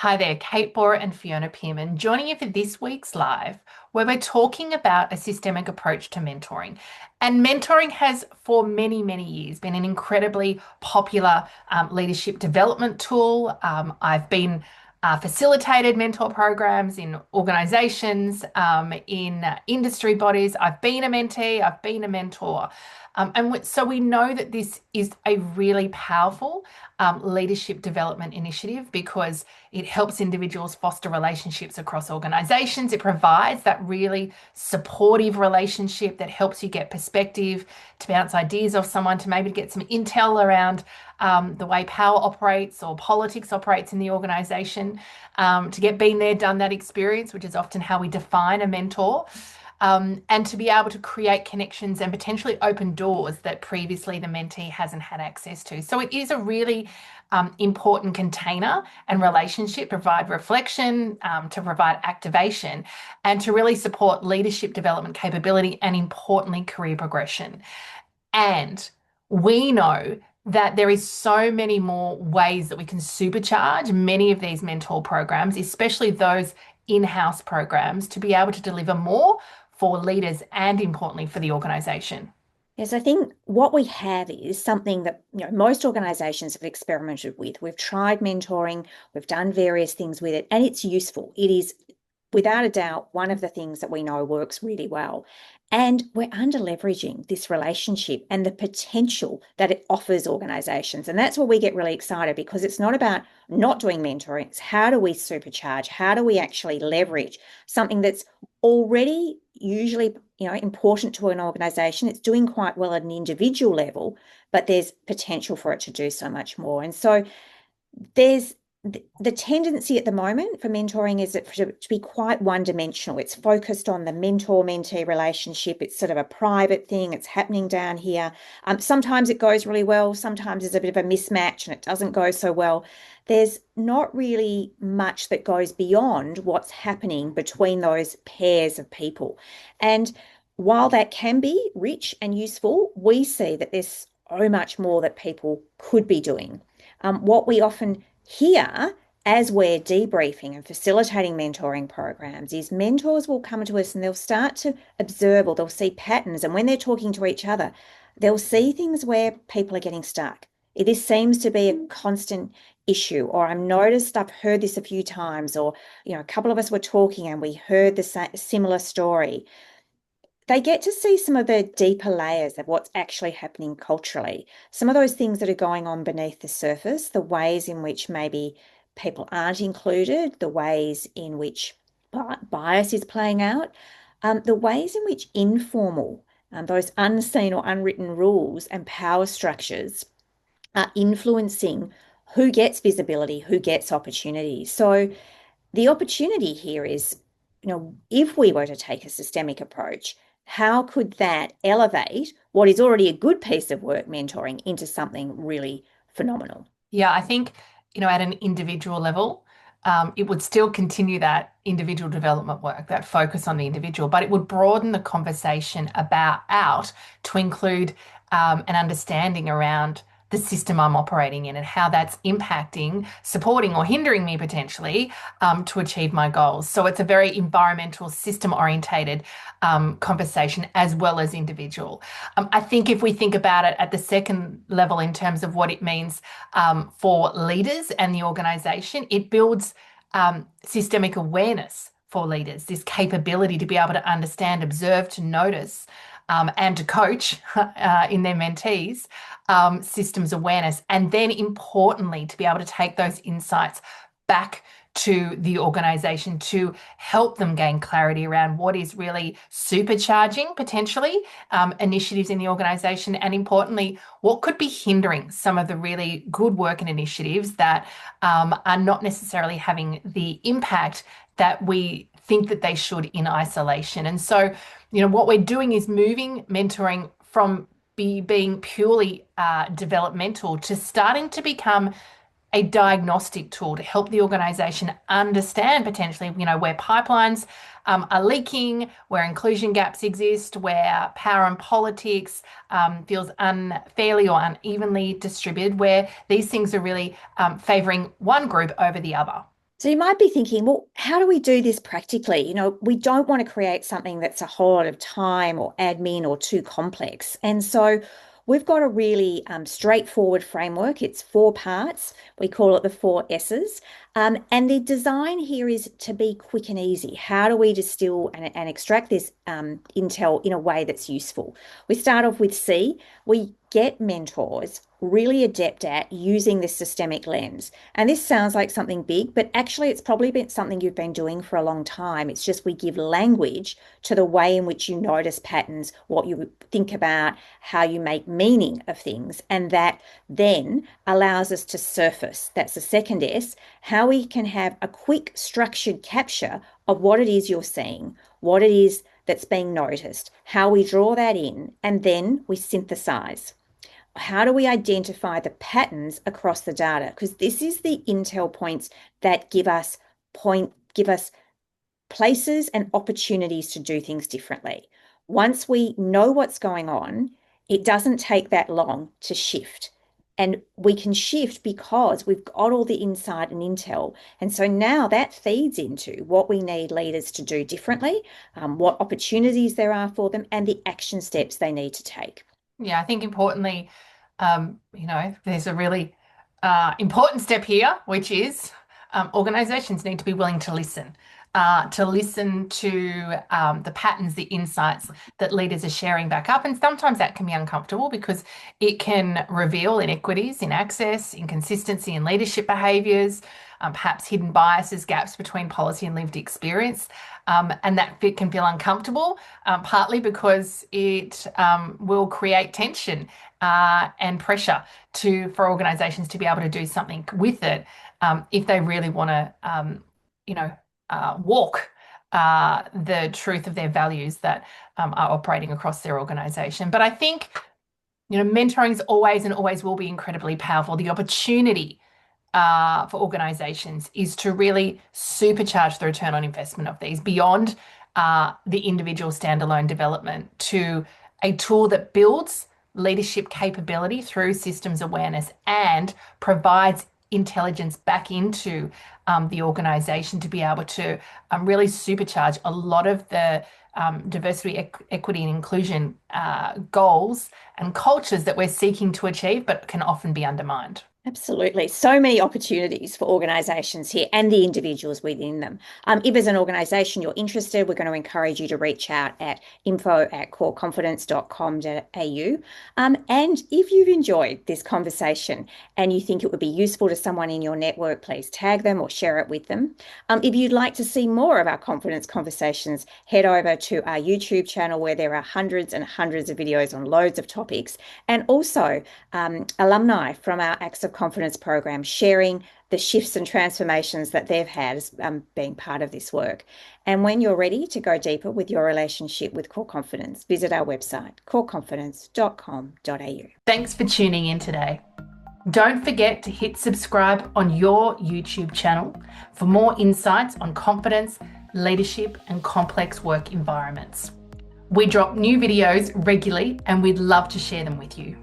Hi there, Kate Bora and Fiona Pearman joining you for this week's live, where we're talking about a systemic approach to mentoring. And mentoring has, for many, many years, been an incredibly popular leadership development tool. I've been facilitated mentor programs in organizations, in industry bodies. I've been a mentee, I've been a mentor. So we know that this is a really powerful leadership development initiative because it helps individuals foster relationships across organizations. It provides that really supportive relationship that helps you get perspective, to bounce ideas off someone, to maybe get some intel around the way power operates or politics operates in the organization, to get been there, done that experience, which is often how we define a mentor. And to be able to create connections and potentially open doors that previously the mentee hasn't had access to. So it is a really important container and relationship, provide reflection, to provide activation, and to really support leadership development capability and importantly, career progression. And we know that there is so many more ways that we can supercharge many of these mentor programs, especially those in-house programs, to be able to deliver more for leaders and importantly for the organisation. Yes, I think what we have is something that most organisations have experimented with. We've tried mentoring, we've done various things with it, and it's useful. It is, without a doubt, one of the things that we know works really well. And we're under leveraging this relationship and the potential that it offers organisations. And that's where we get really excited because it's not about not doing mentoring. It's how do we supercharge? How do we actually leverage something that's already usually important to an organisation? It's doing quite well at an individual level, but there's potential for it to do so much more. And so there's the tendency at the moment for mentoring is to be quite one-dimensional. It's focused on the mentor-mentee relationship. It's sort of a private thing. It's happening down here. Sometimes it goes really well. Sometimes there's a bit of a mismatch and it doesn't go so well. There's not really much that goes beyond what's happening between those pairs of people. And while that can be rich and useful, we see that there's so much more that people could be doing. What we often hear as we're debriefing and facilitating mentoring programs is mentors will come to us and they'll start to observe or they'll see patterns. And when they're talking to each other, they'll see things where people are getting stuck. This seems to be a constant issue, or I've heard this a few times, or a couple of us were talking and we heard the similar story. They get to see some of the deeper layers of what's actually happening culturally, some of those things that are going on beneath the surface, the ways in which maybe people aren't included, the ways in which bias is playing out, the ways in which informal, those unseen or unwritten rules and power structures are influencing who gets visibility, who gets opportunity. So the opportunity here is, if we were to take a systemic approach, how could that elevate what is already a good piece of work, mentoring, into something really phenomenal? Yeah, I think, at an individual level, it would still continue that individual development work, that focus on the individual, but it would broaden the conversation out to include an understanding around the system I'm operating in and how that's impacting, supporting, or hindering me potentially to achieve my goals. So it's a very environmental, system orientated conversation as well as individual. I think if we think about it at the second level in terms of what it means for leaders and the organization, it builds systemic awareness for leaders, this capability to be able to understand, observe, to notice, and to coach in their mentees, systems awareness. And then importantly, to be able to take those insights back to the organization to help them gain clarity around what is really supercharging potentially initiatives in the organization, and importantly, what could be hindering some of the really good work and initiatives that are not necessarily having the impact that we think that they should in isolation. And so, what we're doing is moving mentoring from being purely developmental to starting to become a diagnostic tool to help the organization understand potentially, where pipelines are leaking, where inclusion gaps exist, where power and politics feels unfairly or unevenly distributed, where these things are really favouring one group over the other. So you might be thinking, well, how do we do this practically? We don't want to create something that's a whole lot of time or admin or too complex. And so we've got a really straightforward framework. It's 4 parts. We call it the 4 S's. And the design here is to be quick and easy. How do we distill and extract this intel in a way that's useful? We start off with C. We get mentors really adept at using this systemic lens. And this sounds like something big, but actually it's probably been something you've been doing for a long time. It's just we give language to the way in which you notice patterns, what you think about, how you make meaning of things. And that then allows us to surface. That's the second S, how we can have a quick structured capture of what it is you're seeing, what it is that's being noticed, how we draw that in, and then we synthesize. How do we identify the patterns across the data? Because this is the intel points that give us places and opportunities to do things differently. Once we know what's going on, it doesn't take that long to shift. And we can shift because we've got all the insight and intel. And so now that feeds into what we need leaders to do differently, what opportunities there are for them, and the action steps they need to take. Yeah, I think importantly, there's a really important step here, which is organizations need to be willing to listen to the patterns, the insights that leaders are sharing back up. And sometimes that can be uncomfortable because it can reveal inequities in access, inconsistency in leadership behaviours, perhaps hidden biases, gaps between policy and lived experience. And that can feel uncomfortable, partly because it will create tension and pressure for organisations to be able to do something with it if they really want to, walk the truth of their values that are operating across their organisation. But I think, mentoring is always and always will be incredibly powerful. The opportunity for organisations is to really supercharge the return on investment of these beyond the individual standalone development to a tool that builds leadership capability through systems awareness and provides intelligence back into the organisation to be able to really supercharge a lot of the diversity, equity and inclusion goals and cultures that we're seeking to achieve, but can often be undermined. Absolutely. So many opportunities for organisations here and the individuals within them. If as an organisation you're interested, we're going to encourage you to reach out at info@coreconfidence.com.au. And if you've enjoyed this conversation and you think it would be useful to someone in your network, please tag them or share it with them. If you'd like to see more of our confidence conversations, head over to our YouTube channel where there are hundreds and hundreds of videos on loads of topics, and also alumni from our Acts of Confidence program sharing the shifts and transformations that they've had as being part of this work. And when you're ready to go deeper with your relationship with Core Confidence, visit our website, coreconfidence.com.au. Thanks for tuning in today. Don't forget to hit subscribe on your YouTube channel for more insights on confidence, leadership, and complex work environments. We drop new videos regularly and we'd love to share them with you.